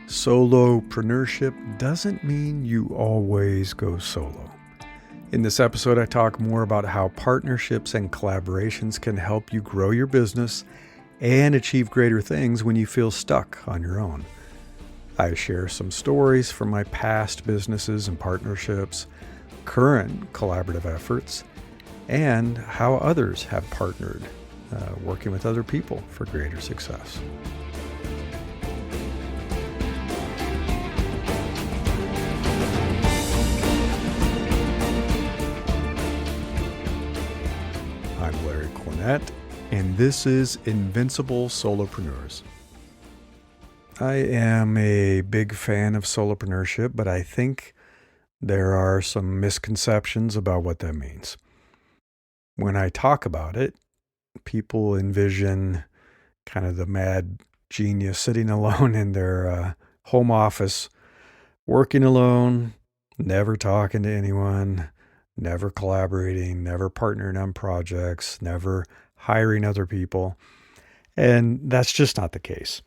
Solopreneurship doesn't mean you always go solo. In this episode, I talk more about how partnerships and collaborations can help you grow your business and achieve greater things when you feel stuck on your own. I share some stories from my past businesses and partnerships, current collaborative efforts, and how others have partnered, working with other people for greater success. I'm Larry Cornett, and this is Invincible Solopreneurs. I am a big fan of solopreneurship, but I think there are some misconceptions about what that means. When I talk about it, people envision kind of the mad genius sitting alone in their home office, working alone, never talking to anyone, never collaborating, never partnering on projects, never hiring other people. And that's just not the case.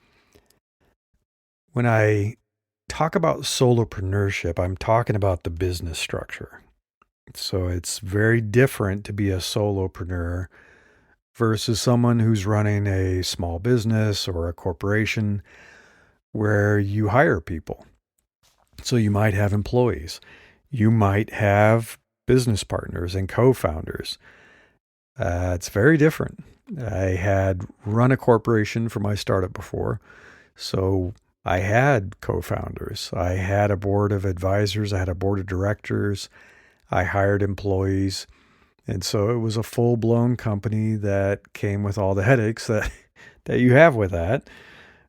When I talk about solopreneurship, I'm talking about the business structure. So it's very different to be a solopreneur versus someone who's running a small business or a corporation where you hire people. So you might have employees. You might have business partners and co-founders. It's very different. I had run a corporation for my startup before, so I had co-founders. I had a board of advisors. I had a board of directors. I hired employees. And so it was a full-blown company that came with all the headaches that you have with that,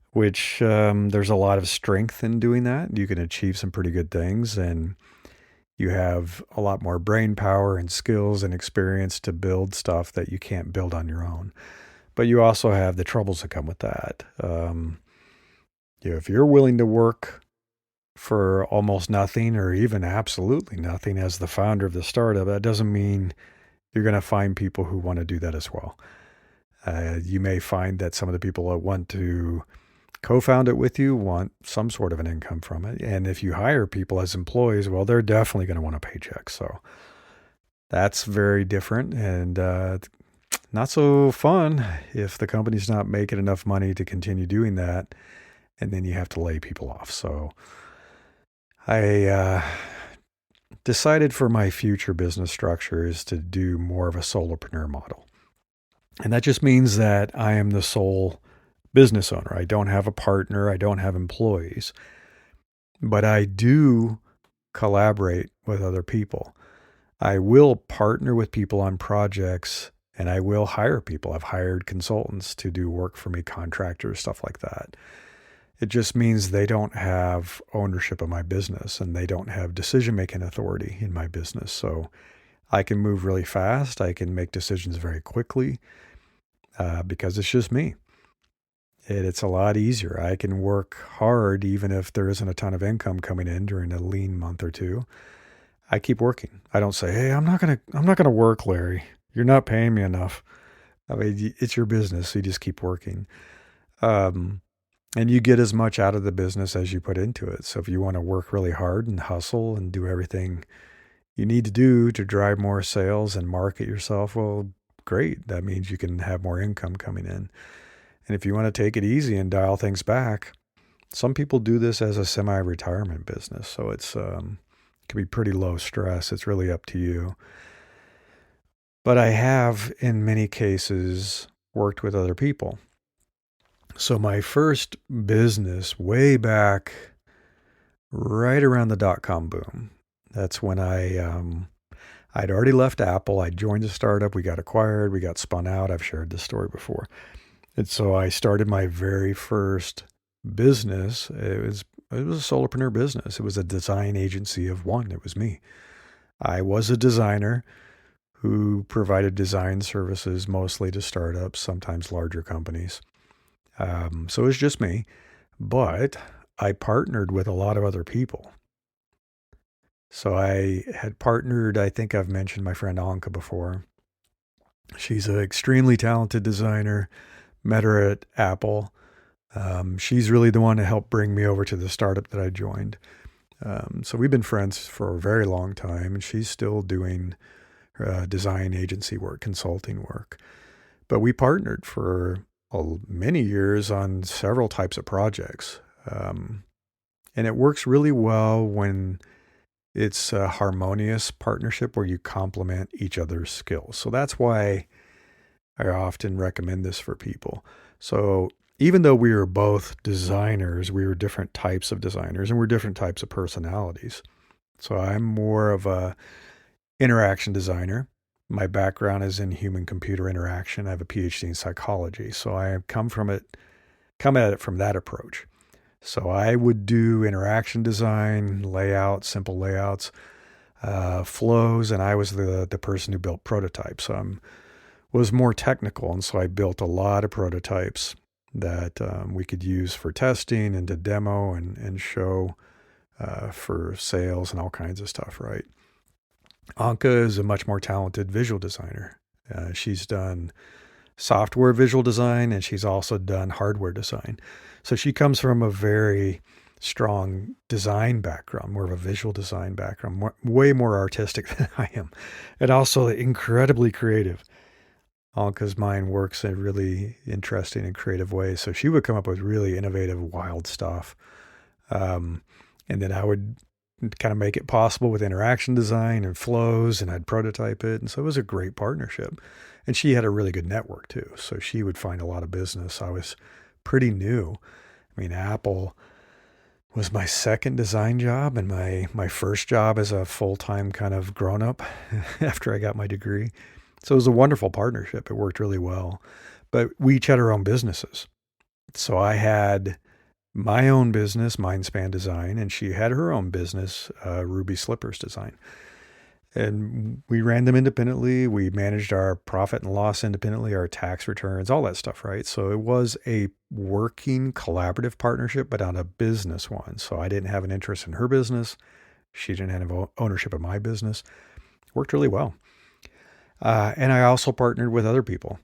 which there's a lot of strength in doing that. You can achieve some pretty good things, and you have a lot more brain power and skills and experience to build stuff that you can't build on your own. But you also have the troubles that come with that. If you're willing to work for almost nothing or even absolutely nothing as the founder of the startup, that doesn't mean you're going to find people who want to do that as well. You may find that some of the people that want to co-found it with you want some sort of an income from it. And if you hire people as employees, well, they're definitely going to want a paycheck. So that's very different and not so fun if the company's not making enough money to continue doing that. And then you have to lay people off. So I decided for my future business structure is to do more of a solopreneur model. And that just means that I am the sole business owner. I don't have a partner. I don't have employees. But I do collaborate with other people. I will partner with people on projects, and I will hire people. I've hired consultants to do work for me, contractors, stuff like that. It just means they don't have ownership of my business and they don't have decision-making authority in my business. So I can move really fast. I can make decisions very quickly because it's just me. It's a lot easier. I can work hard even if there isn't a ton of income coming in during a lean month or two. I keep working. I don't say, "Hey, I'm not gonna work, Larry. You're not paying me enough." I mean, it's your business, so you just keep working. And you get as much out of the business as you put into it. So if you want to work really hard and hustle and do everything you need to do to drive more sales and market yourself, well, great. That means you can have more income coming in. And if you want to take it easy and dial things back, some people do this as a semi-retirement business. So it can be pretty low stress. It's really up to you. But I have, in many cases, worked with other people. So my first business way back right around the dot-com boom, that's when I'd already left Apple. I joined a startup. We got acquired. We got spun out. I've shared this story before. And so I started my very first business. It was a solopreneur business. It was a design agency of one. It was me. I was a designer who provided design services mostly to startups, sometimes larger companies. So it was just me, but I partnered with a lot of other people. So I had partnered, I think I've mentioned my friend Anka before. She's an extremely talented designer, met her at Apple. She's really the one to help bring me over to the startup that I joined. So we've been friends for a very long time, and she's still doing design agency work, consulting work. But we partnered for many years on several types of projects. And it works really well when it's a harmonious partnership where you complement each other's skills. So that's why I often recommend this for people. So even though we were both designers, we were different types of designers and we're different types of personalities. So I'm more of a interaction designer. My background is in human computer interaction. I have a PhD in psychology. So I come at it from that approach. So I would do interaction design, layout, simple layouts, flows, and I was the person who built prototypes. So I was more technical, and so I built a lot of prototypes that we could use for testing and to demo and show for sales and all kinds of stuff, right? Anka is a much more talented visual designer. She's done software visual design, and she's also done hardware design. So she comes from a very strong design background, more of a visual design background, way more artistic than I am, and also incredibly creative. Anka's mind works in really interesting and creative ways. So she would come up with really innovative, wild stuff. And then I would kind of make it possible with interaction design and flows, and I'd prototype it. And so it was a great partnership. And she had a really good network too. So she would find a lot of business. I was pretty new. I mean, Apple was my second design job and my first job as a full-time kind of grown-up after I got my degree. So it was a wonderful partnership. It worked really well. But we each had our own businesses. So I had my own business, Mindspan Design, and she had her own business, Ruby Slippers Design. And we ran them independently. We managed our profit and loss independently, our tax returns, all that stuff, right? So it was a working collaborative partnership, but on a business one. So I didn't have an interest in her business. She didn't have ownership of my business. It worked really well. And I also partnered with other people.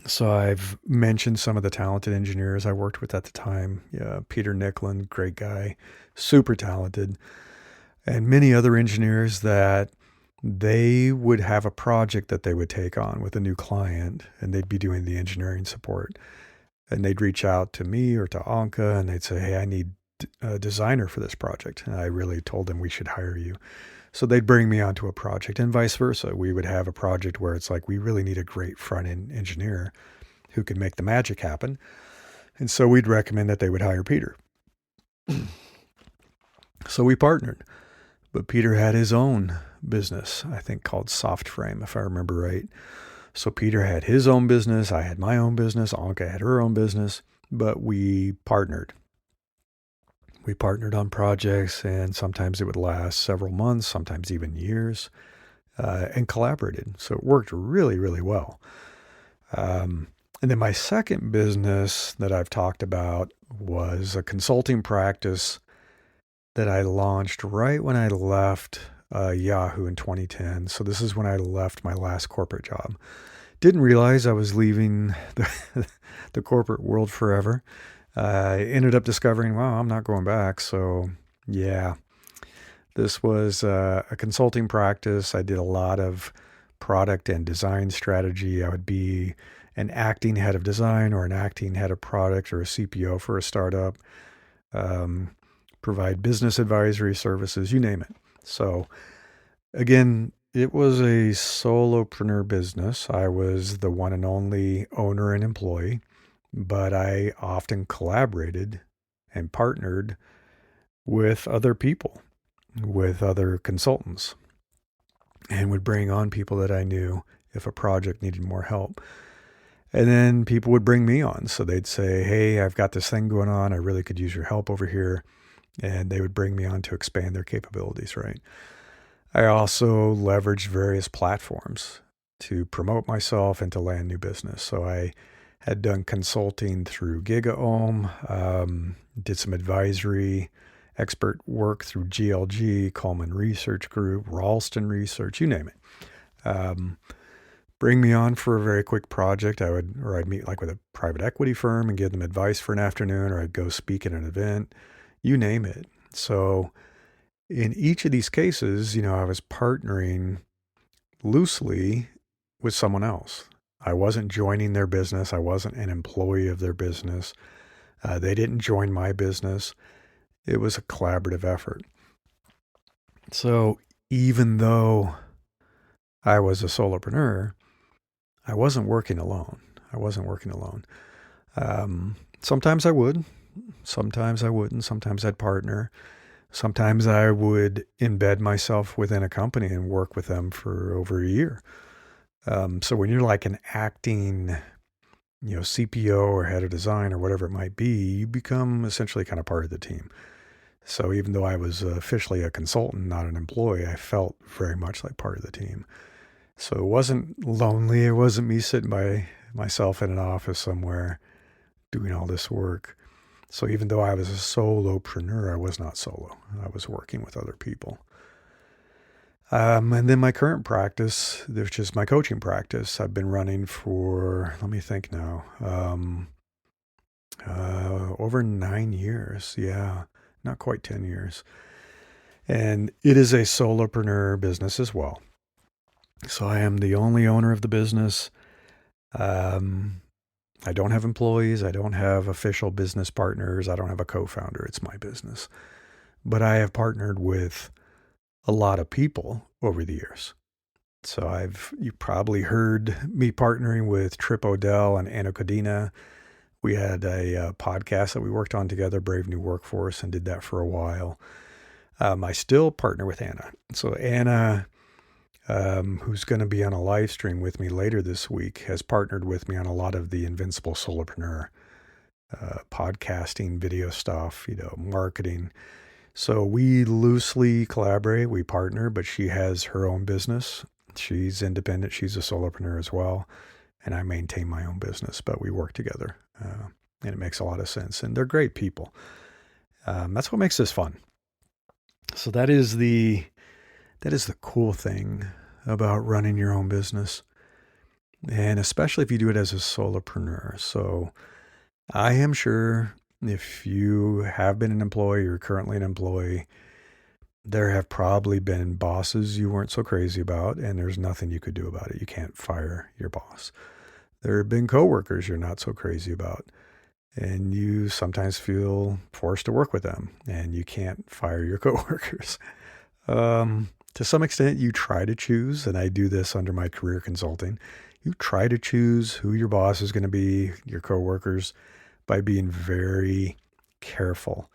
So I've mentioned some of the talented engineers I worked with at the time. Yeah, Peter Nicklin, great guy, super talented. And many other engineers that they would have a project that they would take on with a new client, and they'd be doing the engineering support. And they'd reach out to me or to Anka, and they'd say, hey, I need a designer for this project. And I really told them we should hire you. So they'd bring me onto a project, and vice versa. We would have a project where it's like, we really need a great front-end engineer who can make the magic happen. And so we'd recommend that they would hire Peter. So we partnered. But Peter had his own business, I think called SoftFrame, if I remember right. So Peter had his own business. I had my own business. Anka had her own business. But we partnered. We partnered on projects, and sometimes it would last several months, sometimes even years, and collaborated. So it worked really, really well. And then my second business that I've talked about was a consulting practice that I launched right when I left Yahoo in 2010. So this is when I left my last corporate job. Didn't realize I was leaving the corporate world forever. I ended up discovering, wow, I'm not going back. So yeah, this was a consulting practice. I did a lot of product and design strategy. I would be an acting head of design or an acting head of product or a CPO for a startup. Provide business advisory services, you name it. So again, it was a solopreneur business. I was the one and only owner and employee, but I often collaborated and partnered with other people, with other consultants, and would bring on people that I knew if a project needed more help. And then people would bring me on. So they'd say, hey, I've got this thing going on. I really could use your help over here. And they would bring me on to expand their capabilities, right? I also leveraged various platforms to promote myself and to land new business. So I had done consulting through GigaOM, did some advisory expert work through GLG, Coleman Research Group, Ralston Research, you name it. bring me on for a very quick project. I'd meet like with a private equity firm and give them advice for an afternoon, or I'd go speak at an event, you name it. So in each of these cases, I was partnering loosely with someone else. I wasn't joining their business. I wasn't an employee of their business. They didn't join my business. It was a collaborative effort. So even though I was a solopreneur, I wasn't working alone. Sometimes I would, sometimes I wouldn't. Sometimes I'd partner. Sometimes I would embed myself within a company and work with them for over a year. So when you're like an acting, CPO or head of design or whatever it might be, you become essentially kind of part of the team. So even though I was officially a consultant, not an employee, I felt very much like part of the team. So it wasn't lonely. It wasn't me sitting by myself in an office somewhere doing all this work. So even though I was a solopreneur, I was not solo. I was working with other people. And then my current practice, which is my coaching practice, I've been running for, let me think now, over 9 years. Yeah, not quite 10 years. And it is a solopreneur business as well. So I am the only owner of the business. I don't have employees. I don't have official business partners. I don't have a co-founder. It's my business. But I have partnered with a lot of people over the years. So you probably heard me partnering with Trip Odell and Anna Codina. We had a podcast that we worked on together, Brave New Workforce, and did that for a while. I still partner with Anna. So Anna, who's going to be on a live stream with me later this week, has partnered with me on a lot of the Invincible Solopreneur podcasting, video stuff, marketing. So we loosely collaborate, we partner, but she has her own business. She's independent. She's a solopreneur as well. And I maintain my own business, but we work together. And it makes a lot of sense. And they're great people. That's what makes this fun. So that is the cool thing about running your own business. And especially if you do it as a solopreneur. So I am sure if you have been an employee or currently an employee, there have probably been bosses you weren't so crazy about, and there's nothing you could do about it. You can't fire your boss. There have been coworkers you're not so crazy about, and you sometimes feel forced to work with them, and you can't fire your coworkers. To some extent, you try to choose, and I do this under my career consulting. You try to choose who your boss is going to be, your coworkers, by being very careful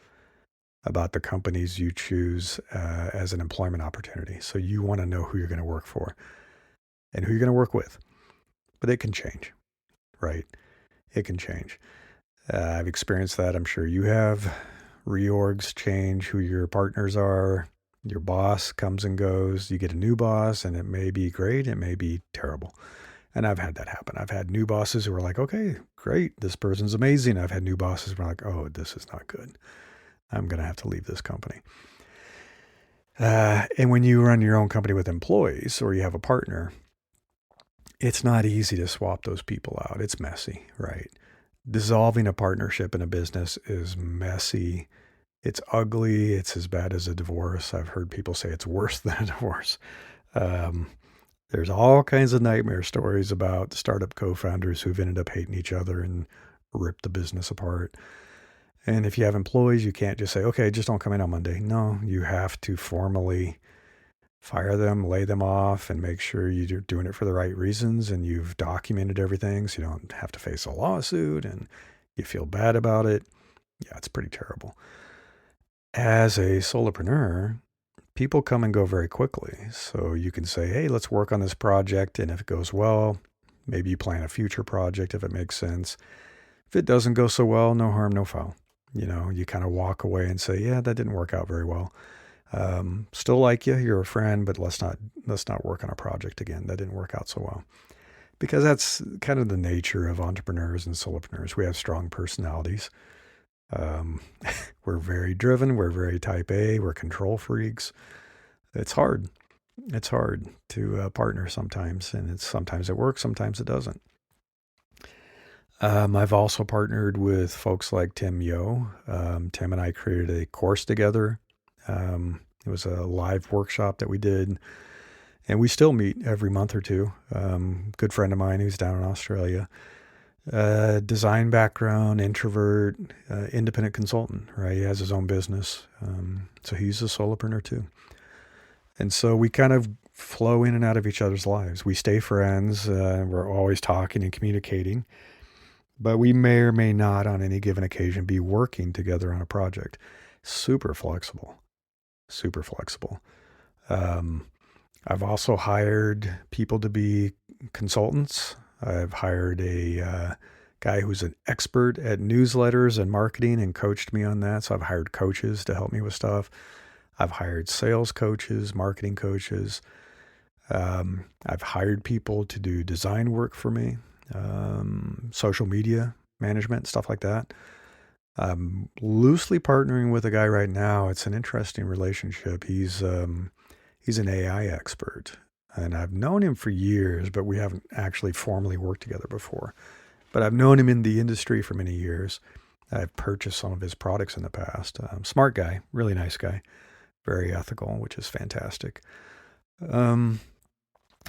about the companies you choose as an employment opportunity. So you want to know who you're going to work for and who you're going to work with. But it can change, right? It can change. I've experienced that. I'm sure you have. Reorgs change who your partners are. Your boss comes and goes. You get a new boss, and it may be great. It may be terrible. And I've had that happen. I've had new bosses who are like, okay, great. This person's amazing. I've had new bosses who are like, oh, this is not good. I'm going to have to leave this company. And when you run your own company with employees or you have a partner, it's not easy to swap those people out. It's messy, right? Dissolving a partnership in a business is messy. It's ugly. It's as bad as a divorce. I've heard people say it's worse than a divorce. There's all kinds of nightmare stories about startup co-founders who've ended up hating each other and ripped the business apart. And if you have employees, you can't just say, okay, just don't come in on Monday. No, you have to formally fire them, lay them off, and make sure you're doing it for the right reasons and you've documented everything so you don't have to face a lawsuit and you feel bad about it. Yeah, it's pretty terrible. As a solopreneur, people come and go very quickly. So you can say, hey, let's work on this project. And if it goes well, maybe you plan a future project if it makes sense. If it doesn't go so well, no harm, no foul. You kind of walk away and say, yeah, that didn't work out very well. Still like you, you're a friend, but let's not work on a project again. That didn't work out so well. Because that's kind of the nature of entrepreneurs and solopreneurs. We have strong personalities. We're very driven. We're very type A. We're control freaks. It's hard. It's hard to partner sometimes, and sometimes it works, sometimes it doesn't. I've also partnered with folks like Tim Yo. Tim and I created a course together. It was a live workshop that we did, and we still meet every month or two. Good friend of mine who's down in Australia. Design background, introvert, independent consultant, right? He has his own business. So he's a solopreneur too. And so we kind of flow in and out of each other's lives. We stay friends. We're always talking and communicating, but we may or may not on any given occasion be working together on a project. Super flexible, super flexible. I've also hired people to be consultants. I've hired a guy who's an expert at newsletters and marketing and coached me on that. So I've hired coaches to help me with stuff. I've hired sales coaches, marketing coaches. I've hired people to do design work for me, social media management, stuff like that. I'm loosely partnering with a guy right now. It's an interesting relationship. He's an AI expert, and I've known him for years, but we haven't actually formally worked together before. But I've known him in the industry for many years. I've purchased some of his products in the past. Smart guy, really nice guy, very ethical, which is fantastic.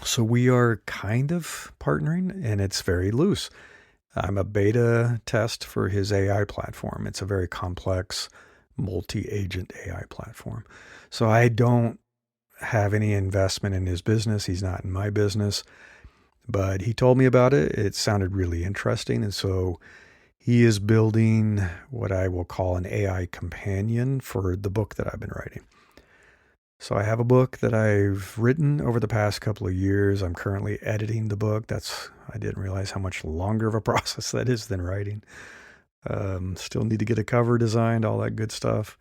So we are kind of partnering, and it's very loose. I'm a beta test for his AI platform. It's a very complex multi-agent AI platform. So I don't have any investment in his business. He's not in my business, but he told me about it. It sounded really interesting. And so he is building what I will call an AI companion for the book that I've been writing. So I have a book that I've written over the past couple of years. I'm currently editing the book. I didn't realize how much longer of a process that is than writing. Still need to get a cover designed, all that good stuff.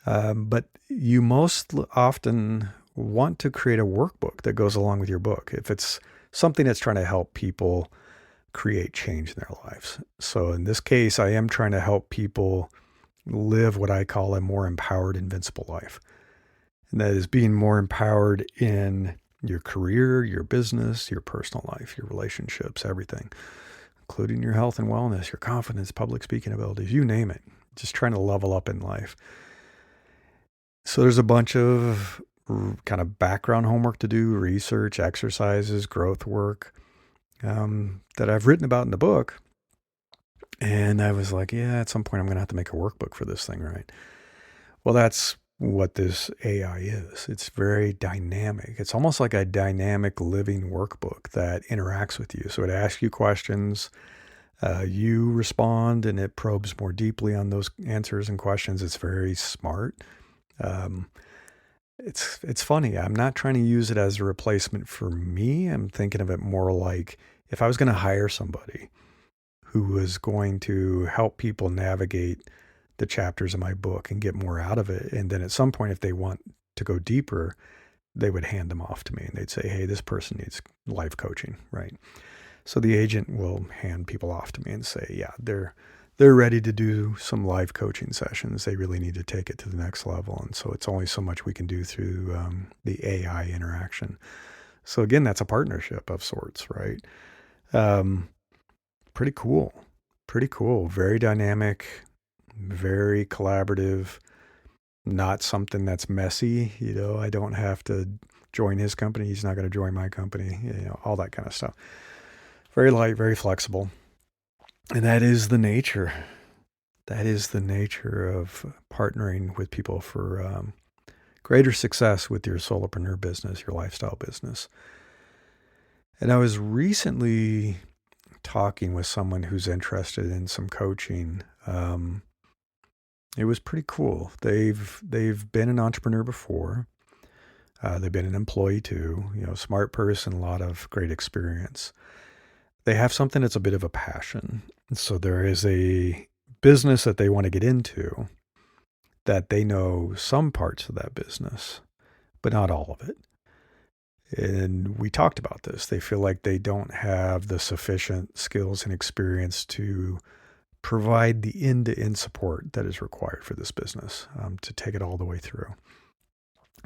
But you most often want to create a workbook that goes along with your book if it's something that's trying to help people create change in their lives. So in this case, I am trying to help people live what I call a more empowered, invincible life. And that is being more empowered in your career, your business, your personal life, your relationships, everything, including your health and wellness, your confidence, public speaking abilities, you name it. Just trying to level up in life. So there's a bunch of kind of background homework to do, research, exercises, growth work that I've written about in the book. And I was like, yeah, at some point I'm going to have to make a workbook for this thing, right? Well, that's what this AI is. It's very dynamic. It's almost like a dynamic living workbook that interacts with you. So it asks you questions, you respond, and it probes more deeply on those answers and questions. It's very smart. It's funny. I'm not trying to use it as a replacement for me. I'm thinking of it more like if I was going to hire somebody who was going to help people navigate the chapters of my book and get more out of it. And then at some point, if they want to go deeper, they would hand them off to me and they'd say, hey, this person needs life coaching, right? So the agent will hand people off to me and say, yeah, they're ready to do some live coaching sessions. They really need to take it to the next level. And so it's only so much we can do through the AI interaction. So again, that's a partnership of sorts, right? Pretty cool. Very dynamic, very collaborative, not something that's messy. I don't have to join his company. He's not going to join my company, all that kind of stuff. Very light, very flexible. And that is the nature. That is the nature of partnering with people for greater success with your solopreneur business, your lifestyle business. And I was recently talking with someone who's interested in some coaching. It was pretty cool. They've been an entrepreneur before. They've been an employee too. Smart person, a lot of great experience. They have something that's a bit of a passion. So there is a business that they want to get into that they know some parts of that business, but not all of it. And we talked about this. They feel like they don't have the sufficient skills and experience to provide the end-to-end support that is required for this business to take it all the way through.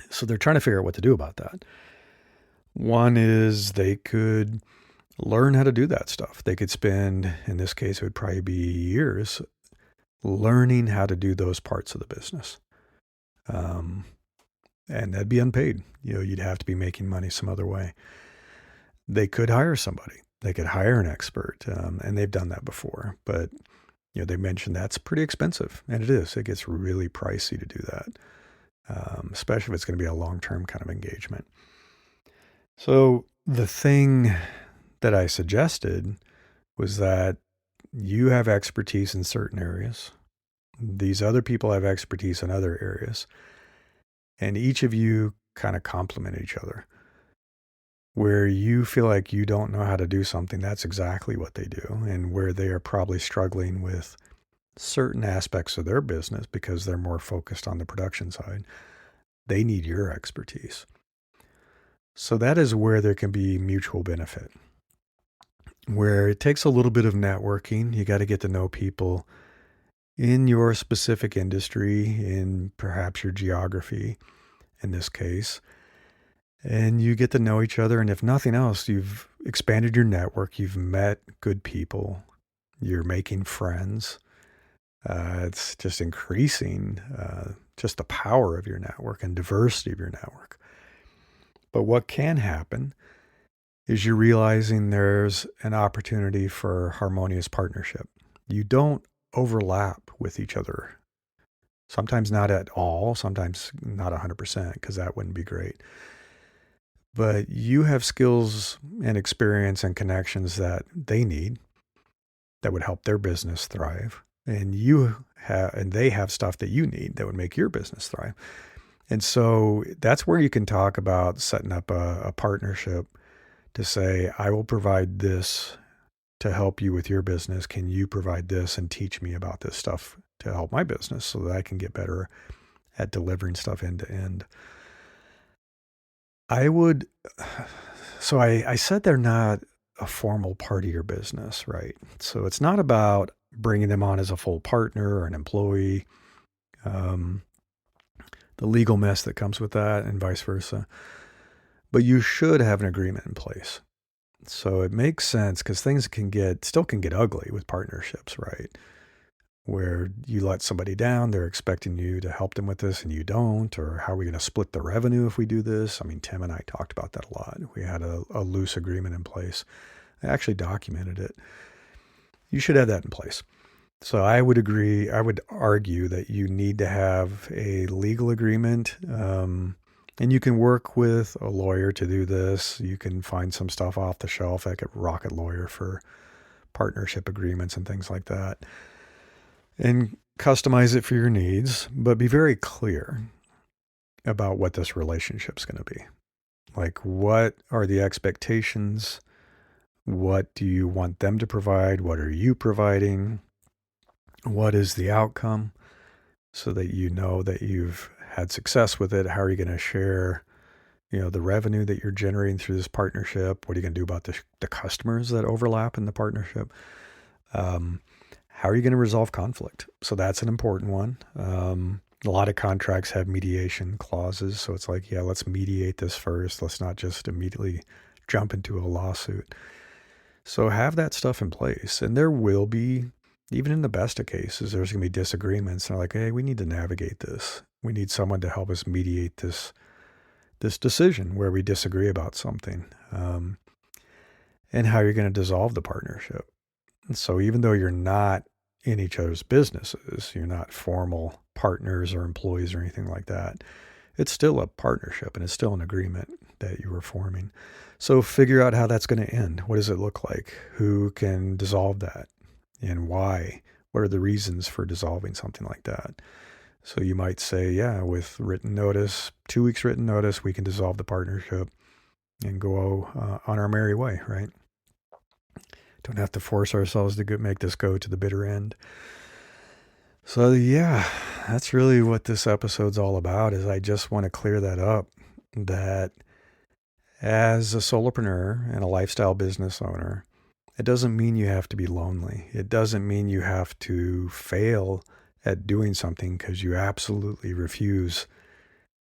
So they're trying to figure out what to do about that. One is they could learn how to do that stuff. They could spend, in this case, it would probably be years learning how to do those parts of the business. And that'd be unpaid. You'd have to be making money some other way. They could hire somebody. They could hire an expert, and they've done that before. But they mentioned that's pretty expensive, and it is. It gets really pricey to do that, especially if it's going to be a long-term kind of engagement. So the thing that I suggested was that you have expertise in certain areas. These other people have expertise in other areas. And each of you kind of complement each other. Where you feel like you don't know how to do something, that's exactly what they do. And where they are probably struggling with certain aspects of their business because they're more focused on the production side, they need your expertise. So that is where there can be mutual benefit. Where it takes a little bit of networking. You got to get to know people in your specific industry, in perhaps your geography, in this case. And you get to know each other. And if nothing else, you've expanded your network. You've met good people. You're making friends. It's just increasing just the power of your network and diversity of your network. But what can happen is you're realizing there's an opportunity for harmonious partnership. You don't overlap with each other. Sometimes not at all, sometimes not 100%, because that wouldn't be great. But you have skills and experience and connections that they need that would help their business thrive. And they have stuff that you need that would make your business thrive. And so that's where you can talk about setting up a partnership to say, I will provide this to help you with your business. Can you provide this and teach me about this stuff to help my business so that I can get better at delivering stuff end to end? I said they're not a formal part of your business, right? So it's not about bringing them on as a full partner or an employee, the legal mess that comes with that and vice versa. But you should have an agreement in place. So it makes sense because things still can get ugly with partnerships, right? Where you let somebody down, they're expecting you to help them with this and you don't, or how are we going to split the revenue if we do this? I mean, Tim and I talked about that a lot. We had a loose agreement in place. I actually documented it. You should have that in place. So I would argue that you need to have a legal agreement, and you can work with a lawyer to do this. You can find some stuff off the shelf like at Rocket Lawyer for partnership agreements and things like that. And customize it for your needs, but be very clear about what this relationship's going to be. Like, what are the expectations? What do you want them to provide? What are you providing? What is the outcome? So that you know that you've had success with it. How are you going to share, the revenue that you're generating through this partnership? What are you going to do about the customers that overlap in the partnership? How are you going to resolve conflict? So that's an important one. A lot of contracts have mediation clauses. So it's like, yeah, let's mediate this first. Let's not just immediately jump into a lawsuit. So have that stuff in place. And there will be, even in the best of cases, there's going to be disagreements. And they're like, hey, we need to navigate this. We need someone to help us mediate this decision where we disagree about something, and how you're going to dissolve the partnership. And so even though you're not in each other's businesses, you're not formal partners or employees or anything like that, it's still a partnership and it's still an agreement that you were forming. So figure out how that's going to end. What does it look like? Who can dissolve that and why? What are the reasons for dissolving something like that? So you might say, yeah, with written notice, 2 weeks written notice, we can dissolve the partnership and go on our merry way, right? Don't have to force ourselves to make this go to the bitter end. So yeah, that's really what this episode's all about, is I just want to clear that up, that as a solopreneur and a lifestyle business owner, it doesn't mean you have to be lonely. It doesn't mean you have to fail at doing something because you absolutely refuse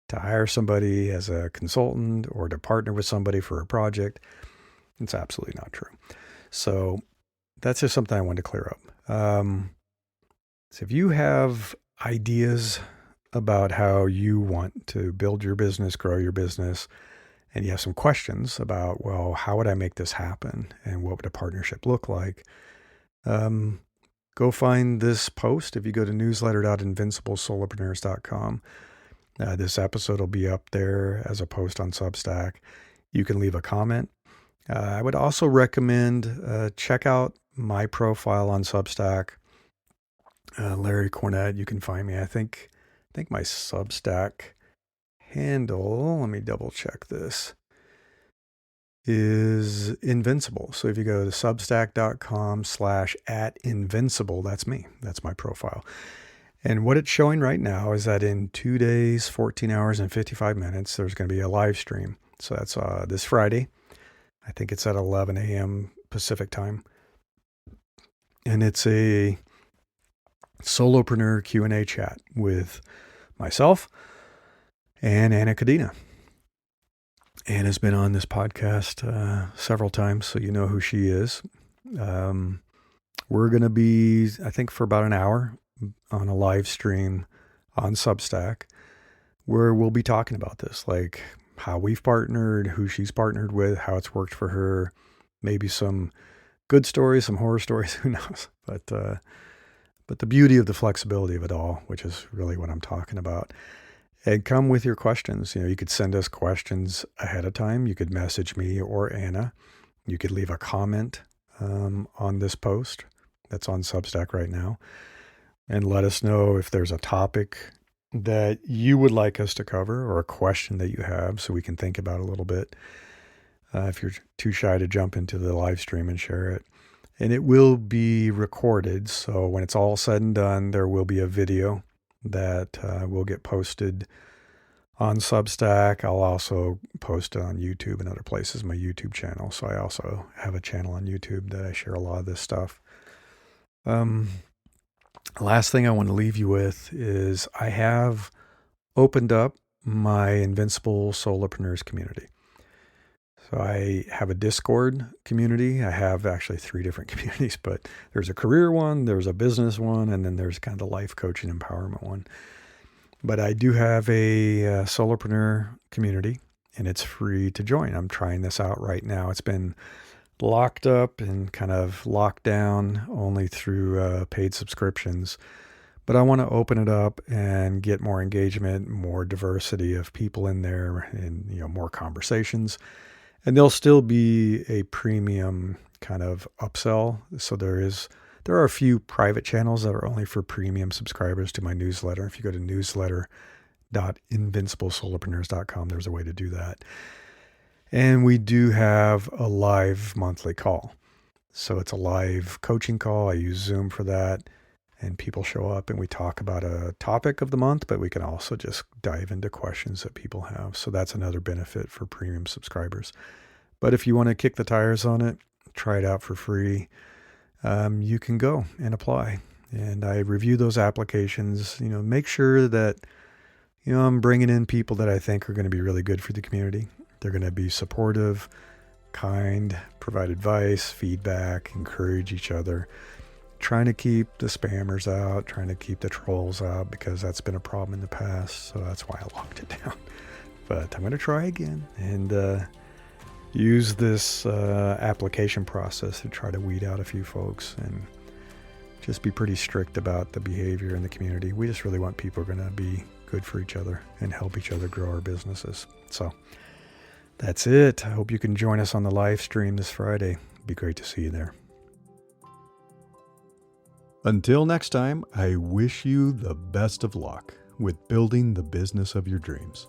to hire somebody as a consultant or to partner with somebody for a project. It's absolutely not true. So that's just something I wanted to clear up. So if you have ideas about how you want to build your business, grow your business, and you have some questions about, well, how would I make this happen? And what would a partnership look like? Go find this post. If you go to newsletter.invinciblesolopreneurs.com, this episode will be up there as a post on Substack. You can leave a comment. I would also recommend check out my profile on Substack. Larry Cornett, you can find me. I think my Substack handle, let me double check this, is Invincible. So if you go to substack.com/@invincible, that's me. That's my profile. And what it's showing right now is that in 2 days, 14 hours and 55 minutes, there's going to be a live stream. So that's this Friday. I think it's at 11 a.m. Pacific time. And it's a solopreneur Q&A chat with myself and Anna Cadena. Anna's been on this podcast several times, so you know who she is. We're going to be, I think, for about an hour on a live stream on Substack where we'll be talking about this, like how we've partnered, who she's partnered with, how it's worked for her, maybe some good stories, some horror stories, who knows. But the beauty of the flexibility of it all, which is really what I'm talking about. And come with your questions. You could send us questions ahead of time. You could message me or Anna. You could leave a comment on this post that's on Substack right now and let us know if there's a topic that you would like us to cover or a question that you have so we can think about it a little bit. If you're too shy to jump into the live stream and share it. And it will be recorded. So when it's all said and done, there will be a video that will get posted on Substack. I'll also post it on YouTube and other places, my YouTube channel. So I also have a channel on YouTube that I share a lot of this stuff. Last thing I want to leave you with is I have opened up my Invincible Solopreneurs community. So I have a Discord community. I have actually 3 different communities, but there's a career one, there's a business one, and then there's kind of the life coaching empowerment one. But I do have a solopreneur community, and it's free to join. I'm trying this out right now. It's been locked up and kind of locked down only through paid subscriptions. But I want to open it up and get more engagement, more diversity of people in there, and more conversations. And there'll still be a premium kind of upsell. So there are a few private channels that are only for premium subscribers to my newsletter. If you go to newsletter.invinciblesolopreneurs.com, there's a way to do that. And we do have a live monthly call. So it's a live coaching call. I use Zoom for that. And people show up and we talk about a topic of the month, but we can also just dive into questions that people have. So that's another benefit for premium subscribers. But if you want to kick the tires on it, try it out for free, you can go and apply. And I review those applications, make sure that, I'm bringing in people that I think are going to be really good for the community. They're going to be supportive, kind, provide advice, feedback, encourage each other. Trying to keep the spammers out, trying to keep the trolls out, because that's been a problem in the past. So that's why I locked it down. But I'm going to try again and use this application process to try to weed out a few folks and just be pretty strict about the behavior in the community. We just really want people who are going to be good for each other and help each other grow our businesses. So that's it. I hope you can join us on the live stream this Friday. It'd be great to see you there. Until next time, I wish you the best of luck with building the business of your dreams.